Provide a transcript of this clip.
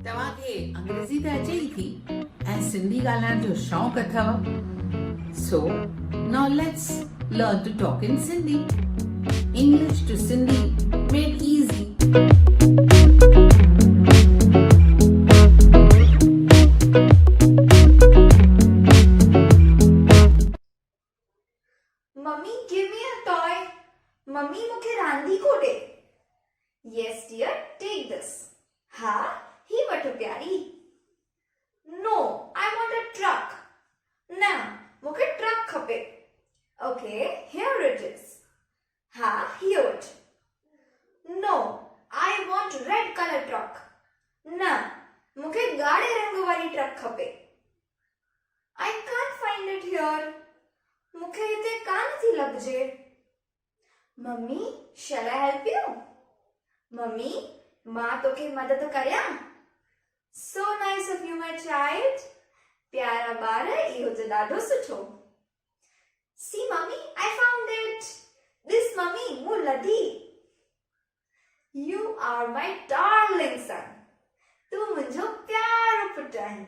तव्हांखे अंग्रेज़ी त अचे ई थी ऐं सिंधी ॻाल्हाइण जो शौक़ु अथव so now let's learn to talk in Sindhi English to Sindhi made easy Mummy, give me a toy. Mummy, मूंखे रांदी को ॾे. Yes, dear, take this. हा, ही वठो प्यारी. No, I want a truck. न, मूंखे ट्रक खपे. Okay, here it is. हा, ही वठ. No, I want red color truck. न, मूंखे ॻाढ़े रंग वारी ट्रक खपे. I can't find it here. मूंखे हिते कान थी लभजे. Mummy, shall I help you? Mummy, मां तोखे मदद करियां? So nice of you, my child. प्यारा ॿार, इहो त ॾाढो सुठो. See, mummy, I found it. This, mummy, मूं लधी. You are my darling son. तूं मुंहिंजो प्यारो पुटु आहीं.